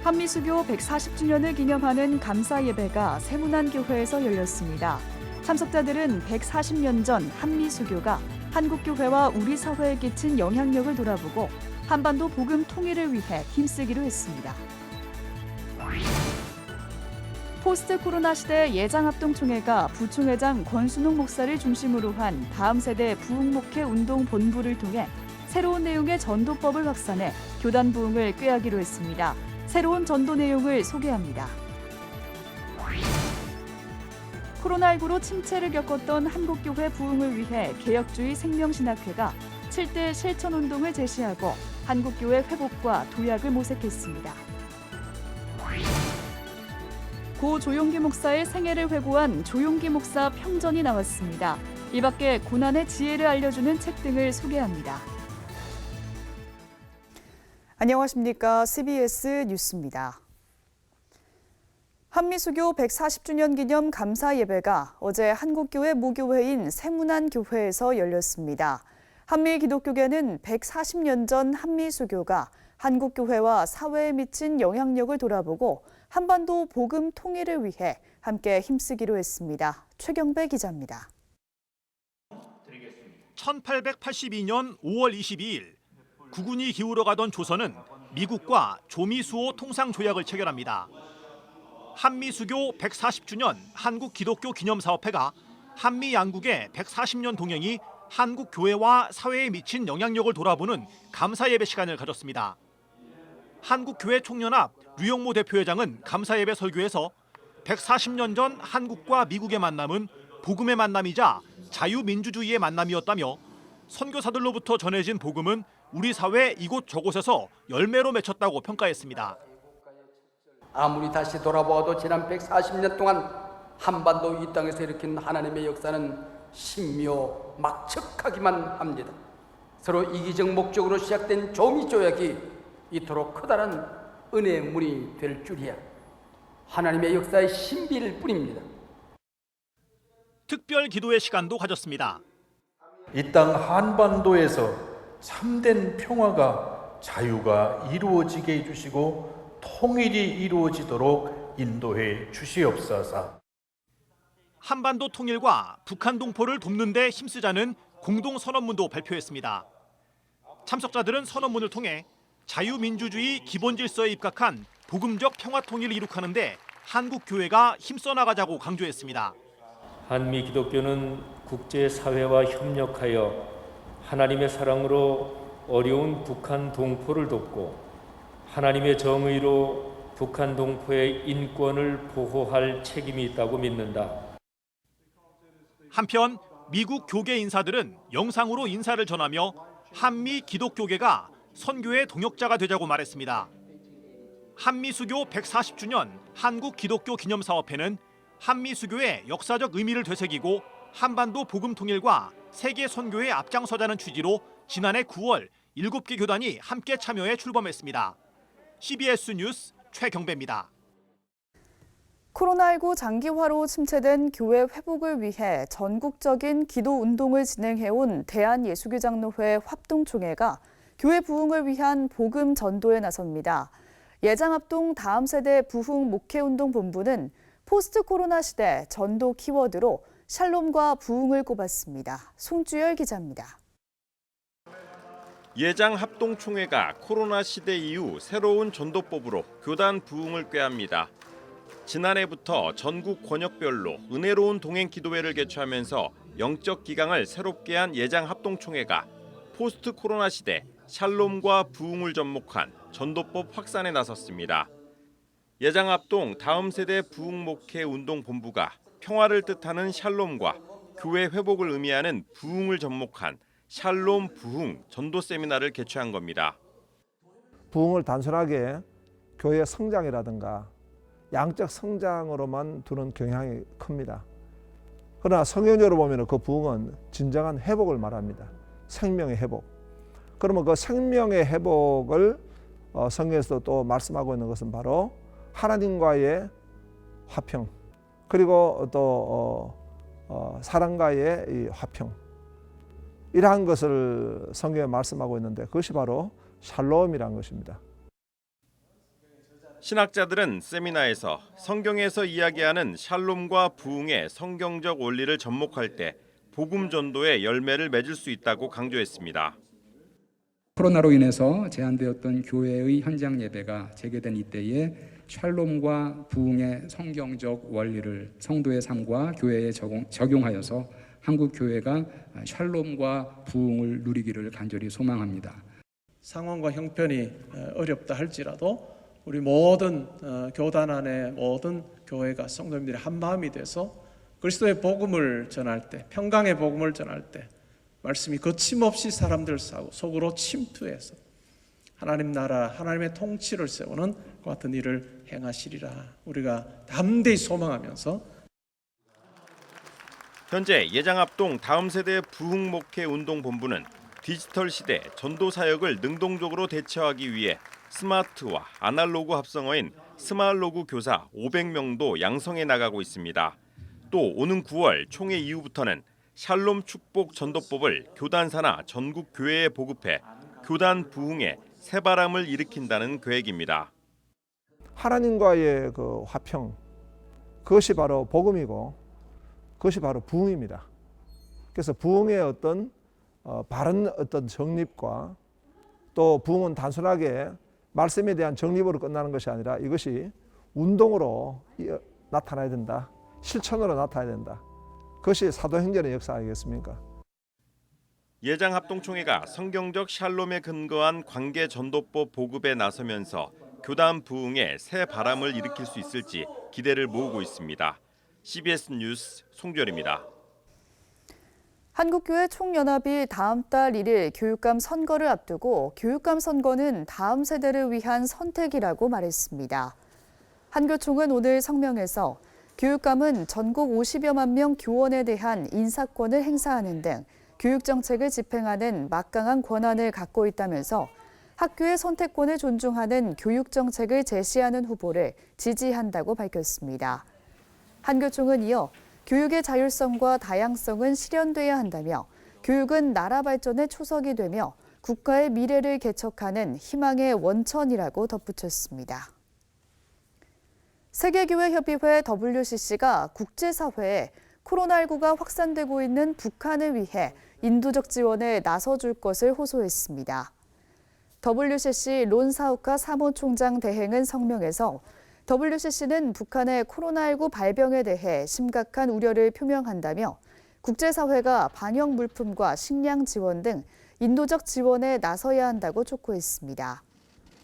한미수교 140주년을 기념하는 감사예배가 세문안교회에서 열렸습니다. 참석자들은 140년 전 한미수교가 한국교회와 우리 사회에 끼친 영향력을 돌아보고 한반도 복음 통일을 위해 힘쓰기로 했습니다. 포스트 코로나 시대 예장합동총회가 부총회장 권순옥 목사를 중심으로 한 다음 세대 부흥목회 운동 본부를 통해 새로운 내용의 전도법을 확산해 교단 부흥을 꾀하기로 했습니다. 새로운 전도 내용을 소개합니다. 코로나19로 침체를 겪었던 한국교회 부흥을 위해 개혁주의 생명신학회가 7대 실천운동을 제시하고 한국교회 회복과 도약을 모색했습니다. 고 조용기 목사의 생애를 회고한 조용기 목사 평전이 나왔습니다. 이 밖에 고난의 지혜를 알려주는 책 등을 소개합니다. 안녕하십니까. CBS 뉴스입니다. 한미수교 140주년 기념 감사 예배가 어제 한국교회 모교회인 세문안교회에서 열렸습니다. 한미기독교계는 140년 전 한미수교가 한국교회와 사회에 미친 영향력을 돌아보고 한반도 복음 통일을 위해 함께 힘쓰기로 했습니다. 최경배 기자입니다. 1882년 5월 22일 국운이 기울어가던 조선은 미국과 조미수호 통상조약을 체결합니다. 한미수교 140주년 한국기독교 기념사업회가 한미 양국의 140년 동행이 한국 교회와 사회에 미친 영향력을 돌아보는 감사예배 시간을 가졌습니다. 한국교회 총연합 류영모 대표회장은 감사예배 설교에서 140년 전 한국과 미국의 만남은 복음의 만남이자 자유민주주의의 만남이었다며 선교사들로부터 전해진 복음은 우리 사회 이곳 저곳에서 열매로 맺혔다고 평가했습니다. 아무리 다시 돌아보아도 지난 140년 동안 한반도 이 땅에서 일으킨 하나님의 역사는 신묘막측하기만 합니다. 서로 이기적 목적으로 시작된 조미조약이 이토록 커다란 은혜의 문이 될 줄이야 하나님의 역사의 신비일 뿐입니다. 특별 기도의 시간도 가졌습니다. 이 땅 한반도에서 참된 평화가 자유가 이루어지게 해주시고 통일이 이루어지도록 인도해 주시옵소서. 한반도 통일과 북한 동포를 돕는 데 힘쓰자는 공동 선언문도 발표했습니다. 참석자들은 선언문을 통해 자유민주주의 기본 질서에 입각한 복음적 평화 통일을 이룩하는 데 한국 교회가 힘써 나가자고 강조했습니다. 한미 기독교는 국제사회와 협력하여 하나님의 사랑으로 어려운 북한 동포를 돕고 하나님의 정의로 북한 동포의 인권을 보호할 책임이 있다고 믿는다. 한편 미국 교계 인사들은 영상으로 인사를 전하며 한미 기독교계가 선교의 동역자가 되자고 말했습니다. 한미수교 140주년 한국기독교 기념사업회는 한미수교의 역사적 의미를 되새기고 한반도 복음 통일과 세계 선교에 앞장서자는 취지로 지난해 9월 7개 교단이 함께 참여해 출범했습니다. CBS 뉴스 최경배입니다. 코로나19 장기화로 침체된 교회 회복을 위해 전국적인 기도 운동을 진행해온 대한예수교장로회 합동총회가 교회 부흥을 위한 복음 전도에 나섭니다. 예장합동 다음 세대 부흥 목회운동 본부는 포스트 코로나 시대 전도 키워드로 샬롬과 부흥을 꼽았습니다. 송주열 기자입니다. 예장합동총회가 코로나 시대 이후 새로운 전도법으로 교단 부흥을 꾀합니다. 지난해부터 전국 권역별로 은혜로운 동행 기도회를 개최하면서 영적 기강을 새롭게 한 예장합동총회가 포스트 코로나 시대 샬롬과 부흥을 접목한 전도법 확산에 나섰습니다. 예장합동 다음 세대 부흥 목회 운동 본부가 평화를 뜻하는 샬롬과 교회 회복을 의미하는 부흥을 접목한 샬롬 부흥 전도 세미나를 개최한 겁니다. 부흥을 단순하게 교회 성장이라든가 양적 성장으로만 두는 경향이 큽니다. 그러나 성경적으로 보면 그 부흥은 진정한 회복을 말합니다. 생명의 회복. 그러면 그 생명의 회복을 성경에서 또 말씀하고 있는 것은 바로 하나님과의 화평, 그리고 또 사람과의 이 화평, 이러한 것을 성경에 말씀하고 있는데 그것이 바로 샬롬이라는 것입니다. 신학자들은 세미나에서 성경에서 이야기하는 샬롬과 부흥의 성경적 원리를 접목할 때 복음 전도의 열매를 맺을 수 있다고 강조했습니다. 코로나로 인해서 제한되었던 교회의 현장 예배가 재개된 이때에 샬롬과 부흥의 성경적 원리를 성도의 삶과 교회에 적용하여서 한국 교회가 샬롬과 부흥을 누리기를 간절히 소망합니다. 상황과 형편이 어렵다 할지라도 우리 모든 교단 안의 모든 교회가 성도님들이 한 마음이 돼서 그리스도의 복음을 전할 때, 평강의 복음을 전할 때 말씀이 거침없이 사람들 속으로 침투해서 하나님 나라, 하나님의 통치를 세우는 그 같은 일을 행하시리라 우리가 담대히 소망하면서 현재 예장합동 다음 세대 부흥 목회 운동 본부는 디지털 시대 전도 사역을 능동적으로 대처하기 위해 스마트와 아날로그 합성어인 스마알로그 교사 500명도 양성해 나가고 있습니다. 또 오는 9월 총회 이후부터는 샬롬 축복 전도법을 교단사나 전국 교회에 보급해 교단 부흥에 새바람을 일으킨다는 계획입니다. 하나님과의 그 화평, 그것이 바로 복음이고 그것이 바로 부흥입니다. 그래서 부흥의 어떤 바른 어떤 정립과 또 부흥은 단순하게 말씀에 대한 정립으로 끝나는 것이 아니라 이것이 운동으로 나타나야 된다. 실천으로 나타나야 된다. 그것이 사도행전의 역사 아니겠습니까? 예장합동총회가 성경적 샬롬에 근거한 관계 전도법 보급에 나서면서 교단 부흥에 새 바람을 일으킬 수 있을지 기대를 모으고 있습니다. CBS 뉴스 송별입니다. 한국교회 총연합이 다음 달 1일 교육감 선거를 앞두고 교육감 선거는 다음 세대를 위한 선택이라고 말했습니다. 한교총은 오늘 성명에서 교육감은 전국 50여만 명 교원에 대한 인사권을 행사하는 등 교육정책을 집행하는 막강한 권한을 갖고 있다면서 학교의 선택권을 존중하는 교육정책을 제시하는 후보를 지지한다고 밝혔습니다. 한교총은 이어 교육의 자율성과 다양성은 실현돼야 한다며 교육은 나라 발전의 초석이 되며 국가의 미래를 개척하는 희망의 원천이라고 덧붙였습니다. 세계교회협의회 WCC가 국제사회에 코로나19가 확산되고 있는 북한을 위해 인도적 지원에 나서줄 것을 호소했습니다. WCC 론사우카 사무총장 대행은 성명에서 WCC는 북한의 코로나19 발병에 대해 심각한 우려를 표명한다며 국제사회가 방역 물품과 식량 지원 등 인도적 지원에 나서야 한다고 촉구했습니다.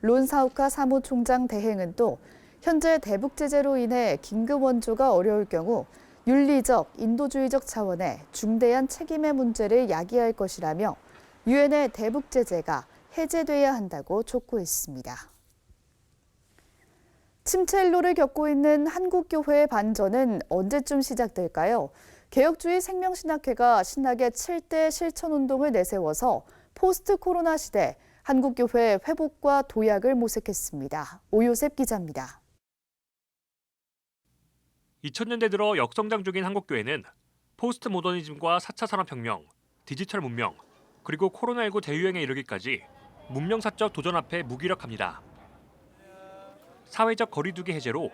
론사우카 사무총장 대행은 또 현재 대북 제재로 인해 긴급 원조가 어려울 경우 윤리적, 인도주의적 차원의 중대한 책임의 문제를 야기할 것이라며 유엔의 대북 제재가 해제돼야 한다고 촉구했습니다. 침체일로를 겪고 있는 한국교회의 반전은 언제쯤 시작될까요? 개혁주의 생명신학회가 신학의 7대 실천운동을 내세워서 포스트 코로나 시대 한국교회 회복과 도약을 모색했습니다. 오요셉 기자입니다. 2000년대 들어 역성장 중인 한국교회는 포스트 모더니즘과 4차 산업혁명, 디지털 문명, 그리고 코로나19 대유행에 이르기까지 문명사적 도전 앞에 무기력합니다. 사회적 거리두기 해제로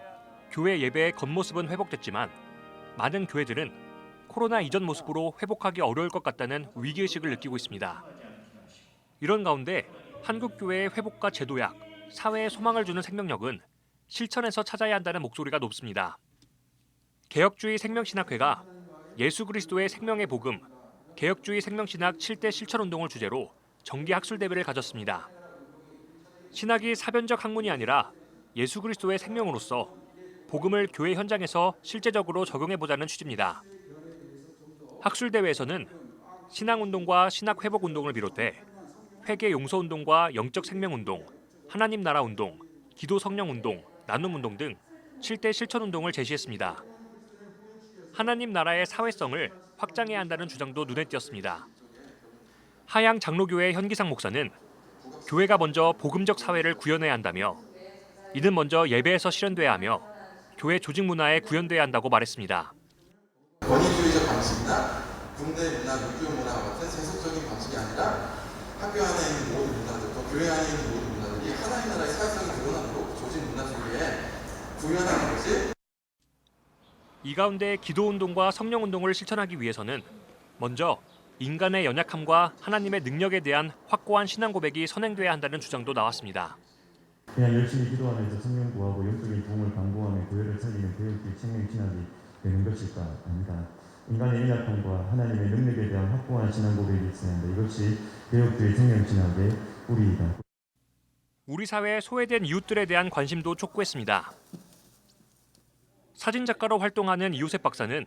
교회 예배의 겉모습은 회복됐지만 많은 교회들은 코로나 이전 모습으로 회복하기 어려울 것 같다는 위기의식을 느끼고 있습니다. 이런 가운데 한국교회의 회복과 재도약, 사회에 소망을 주는 생명력은 실천에서 찾아야 한다는 목소리가 높습니다. 개혁주의 생명신학회가 예수 그리스도의 생명의 복음, 개혁주의 생명신학 7대 실천운동을 주제로 정기 학술대회를 가졌습니다. 신학이 사변적 학문이 아니라 예수 그리스도의 생명으로서 복음을 교회 현장에서 실제적으로 적용해보자는 취지입니다. 학술대회에서는 신앙운동과 신학회복운동을 비롯해 회개용서운동과 영적생명운동, 하나님 나라운동, 기도성령운동, 나눔운동 등 7대 실천운동을 제시했습니다. 하나님 나라의 사회성을 확장해야 한다는 주장도 눈에 띄었습니다. 하양 장로교회 현기상 목사는 교회가 먼저 복음적 사회를 구현해야 한다며 이는 먼저 예배에서 실현돼야 하며 교회 조직 문화에 구현돼야 한다고 말했습니다. 권위주의적 방식이나 군대 문화, 육교 문화 같은 세속적인 방식이 아니라 학교 안에 있는 모든 문화들, 또 교회 안에 있는 모든 문화들이 하나님 나라의 사회성이 드러나도록 조직 문화 속에 중요하다는 거지. 이 가운데 기도운동과 성령운동을 실천하기 위해서는 먼저 인간의 연약함과 하나님의 능력에 대한 확고한 신앙 고백이 선행돼야 한다는 주장도 나왔습니다. 그냥 열심히 기도하면서 성령 구하고 영적인 도움을 강구하며 교회를 살리는 개혁주의 청년 신학이 되는 것일까? 아니다. 인간의 연약함과 하나님의 능력에 대한 확고한 신앙 고백이 있어야 한다. 이것이 개혁주의 청년 신학의 뿌리이다. 우리 사회의 소외된 이웃들에 대한 관심도 촉구했습니다. 사진작가로 활동하는 이우셉 박사는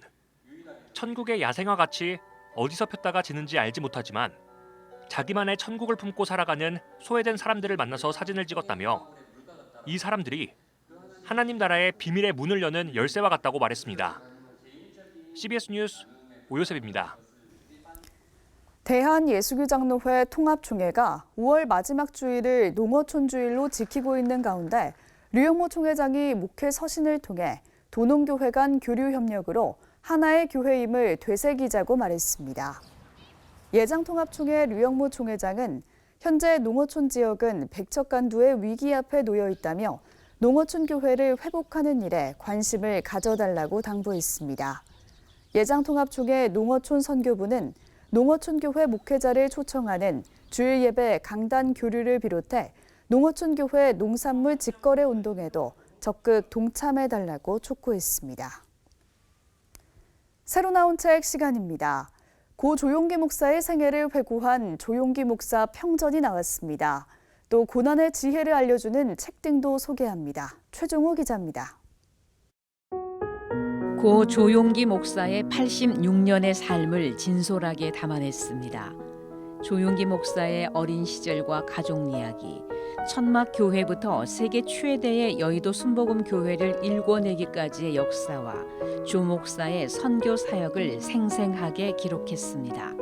천국의 야생화 같이 어디서 폈다가 지는지 알지 못하지만 자기만의 천국을 품고 살아가는 소외된 사람들을 만나서 사진을 찍었다며 이 사람들이 하나님 나라의 비밀의 문을 여는 열쇠와 같다고 말했습니다. CBS 뉴스 오요셉입니다. 대한예수교장로회 통합총회가 5월 마지막 주일을 농어촌 주일로 지키고 있는 가운데 류영모 총회장이 목회 서신을 통해 도농교회 간 교류 협력으로 하나의 교회임을 되새기자고 말했습니다. 예장통합총회 류영모 총회장은 현재 농어촌 지역은 백척간두의 위기 앞에 놓여 있다며 농어촌 교회를 회복하는 일에 관심을 가져달라고 당부했습니다. 예장통합총회 농어촌 선교부는 농어촌 교회 목회자를 초청하는 주일 예배 강단 교류를 비롯해 농어촌 교회 농산물 직거래 운동에도 적극 동참해달라고 촉구했습니다. 새로 나온 책 시간입니다. 고 조용기 목사의 생애를 회고한 조용기 목사 평전이 나왔습니다. 또 고난의 지혜를 알려주는 책 등도 소개합니다. 최종호 기자입니다. 고 조용기 목사의 86년의 삶을 진솔하게 담아냈습니다. 조용기 목사의 어린 시절과 가족 이야기, 천막 교회부터 세계 최대의 여의도 순복음 교회를 일궈내기까지의 역사와 조 목사의 선교 사역을 생생하게 기록했습니다.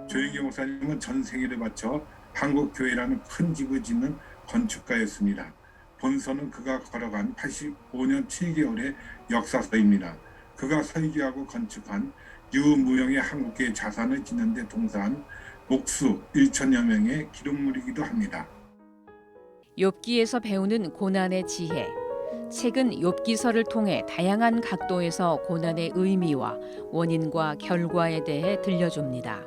조용기 목사님은 전 생애를 바쳐 한국교회라는 큰 집을 짓는 건축가였습니다. 본서는 그가 걸어간 85년 7개월의 역사서입니다. 그가 설계하고 건축한 유무형의 한국계 자산을 짓는 데 동사한 목수 1천여 명의 기록물이기도 합니다. 욥기에서 배우는 고난의 지혜. 책은 욥기서를 통해 다양한 각도에서 고난의 의미와 원인과 결과에 대해 들려줍니다.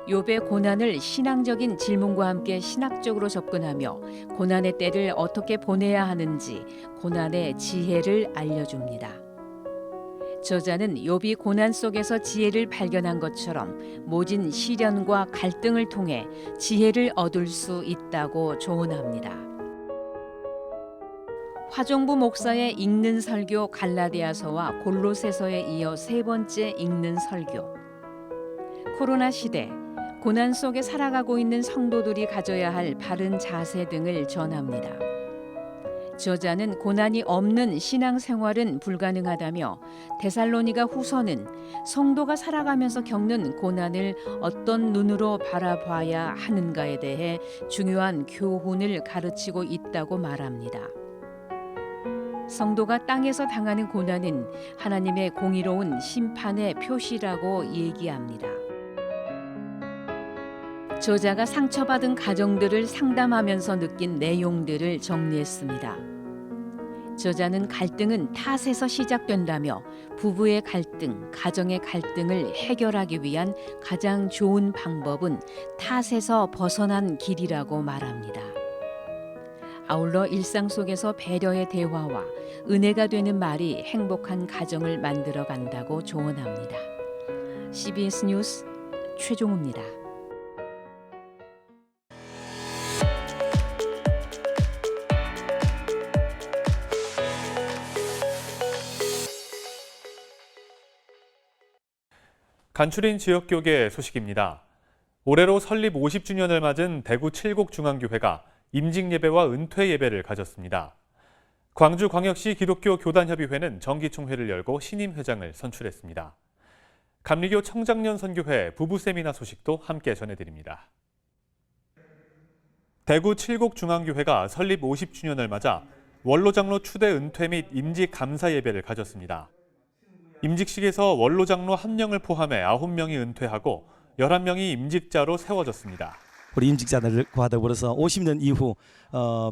욥의 고난을 신앙적인 질문과 함께 신학적으로 접근하며 고난의 때를 어떻게 보내야 하는지 고난의 지혜를 알려줍니다. 저자는 욥이 고난 속에서 지혜를 발견한 것처럼 모진 시련과 갈등을 통해 지혜를 얻을 수 있다고 조언합니다. 화종부 목사의 읽는 설교 갈라디아서와 골로새서에 이어 세 번째 읽는 설교. 코로나 시대 고난 속에 살아가고 있는 성도들이 가져야 할 바른 자세 등을 전합니다. 저자는 고난이 없는 신앙생활은 불가능하다며 데살로니가 후서는 성도가 살아가면서 겪는 고난을 어떤 눈으로 바라봐야 하는가에 대해 중요한 교훈을 가르치고 있다고 말합니다. 성도가 땅에서 당하는 고난은 하나님의 공의로운 심판의 표시라고 얘기합니다. 저자가 상처받은 가정들을 상담하면서 느낀 내용들을 정리했습니다. 저자는 갈등은 탓에서 시작된다며 부부의 갈등, 가정의 갈등을 해결하기 위한 가장 좋은 방법은 탓에서 벗어난 길이라고 말합니다. 아울러 일상 속에서 배려의 대화와 은혜가 되는 말이 행복한 가정을 만들어 간다고 조언합니다. CBS 뉴스 최종우입니다. 간추린 지역교계 소식입니다. 올해로 설립 50주년을 맞은 대구 칠곡중앙교회가 임직예배와 은퇴예배를 가졌습니다. 광주광역시 기독교 교단협의회는 정기총회를 열고 신임회장을 선출했습니다. 감리교 청장년 선교회 부부세미나 소식도 함께 전해드립니다. 대구 칠곡중앙교회가 설립 50주년을 맞아 원로장로 추대 은퇴 및 임직 감사 예배를 가졌습니다. 임직식에서 원로장로 1명을 포함해 9명이 은퇴하고 11명이 임직자로 세워졌습니다. 우리 임직자들과 더불어서 50년 이후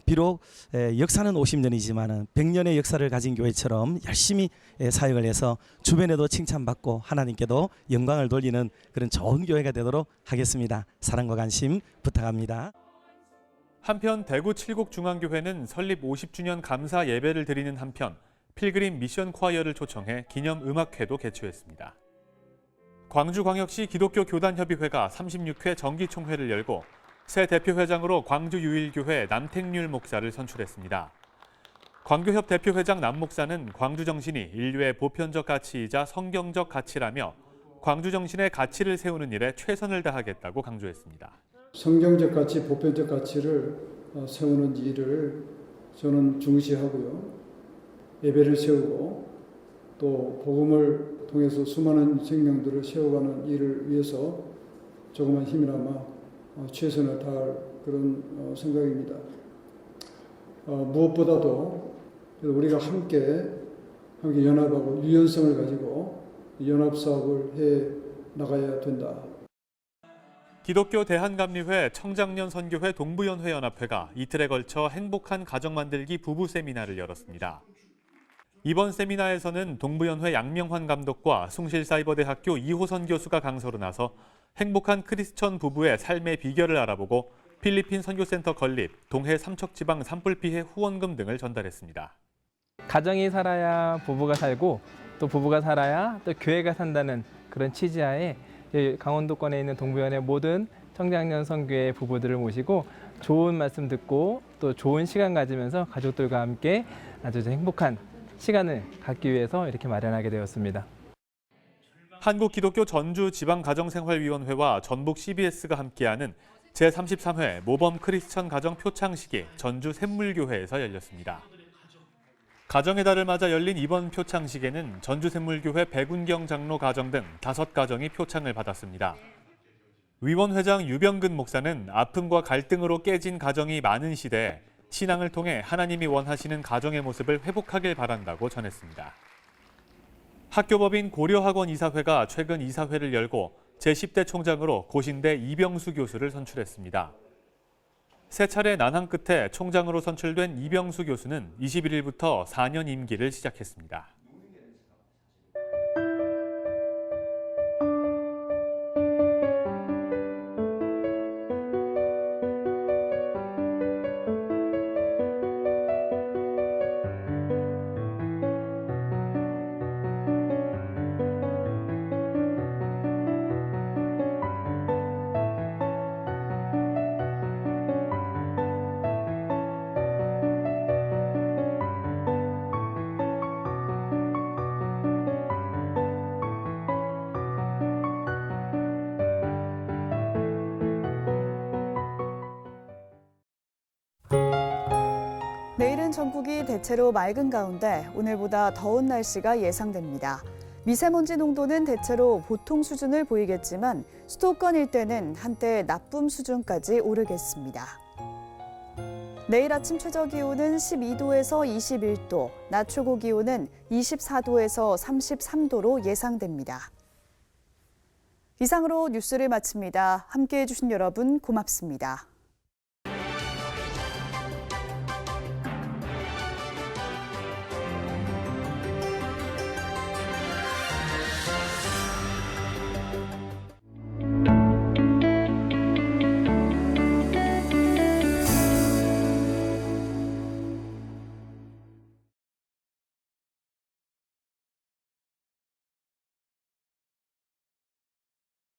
비록 역사는 50년이지만 100년의 역사를 가진 교회처럼 열심히 사역을 해서 주변에도 칭찬받고 하나님께도 영광을 돌리는 그런 좋은 교회가 되도록 하겠습니다. 사랑과 관심 부탁합니다. 한편 대구 칠곡중앙교회는 설립 50주년 감사 예배를 드리는 한편 필그림 미션 콰이어를 초청해 기념 음악회도 개최했습니다. 광주광역시 기독교 교단협의회가 36회 정기총회를 열고 새 대표회장으로 광주유일교회 남택률 목사를 선출했습니다. 광교협 대표회장 남 목사는 광주 정신이 인류의 보편적 가치이자 성경적 가치라며 광주 정신의 가치를 세우는 일에 최선을 다하겠다고 강조했습니다. 성경적 가치, 보편적 가치를 세우는 일을 저는 중시하고요. 예배를 세우고 또 복음을 통해서 수많은 생명들을 세워가는 일을 위해서 조그만 힘이나마 최선을 다할 그런 생각입니다. 무엇보다도 우리가 함께 연합하고 유연성을 가지고 연합사업을 해 나가야 된다. 기독교 대한감리회 청장년 선교회 동부연회연합회가 이틀에 걸쳐 행복한 가정 만들기 부부 세미나를 열었습니다. 이번 세미나에서는 동부연회 양명환 감독과 숭실사이버대학교 이호선 교수가 강사로 나서 행복한 크리스천 부부의 삶의 비결을 알아보고 필리핀 선교센터 건립, 동해 삼척지방 산불 피해 후원금 등을 전달했습니다. 가정이 살아야 부부가 살고 또 부부가 살아야 또 교회가 산다는 그런 취지하에 강원도권에 있는 동부연회 모든 청장년 선교회 부부들을 모시고 좋은 말씀 듣고 또 좋은 시간 가지면서 가족들과 함께 아주 행복한 시간을 갖기 위해서 이렇게 마련하게 되었습니다. 한국기독교 전주지방가정생활위원회와 전북 CBS가 함께하는 제33회 모범 크리스천 가정 표창식이 전주 샘물교회에서 열렸습니다. 가정의 달을 맞아 열린 이번 표창식에는 전주샘물교회 백운경 장로 가정 등 5가정이 표창을 받았습니다. 위원회장 유병근 목사는 아픔과 갈등으로 깨진 가정이 많은 시대에 신앙을 통해 하나님이 원하시는 가정의 모습을 회복하길 바란다고 전했습니다. 학교법인 고려학원 이사회가 최근 이사회를 열고 제10대 총장으로 고신대 이병수 교수를 선출했습니다. 세 차례 난항 끝에 총장으로 선출된 이병수 교수는 21일부터 4년 임기를 시작했습니다. 내일은 전국이 대체로 맑은 가운데 오늘보다 더운 날씨가 예상됩니다. 미세먼지 농도는 대체로 보통 수준을 보이겠지만 수도권 일대는 한때 나쁨 수준까지 오르겠습니다. 내일 아침 최저 기온은 12도에서 21도, 낮 최고 기온은 24도에서 33도로 예상됩니다. 이상으로 뉴스를 마칩니다. 함께해 주신 여러분 고맙습니다.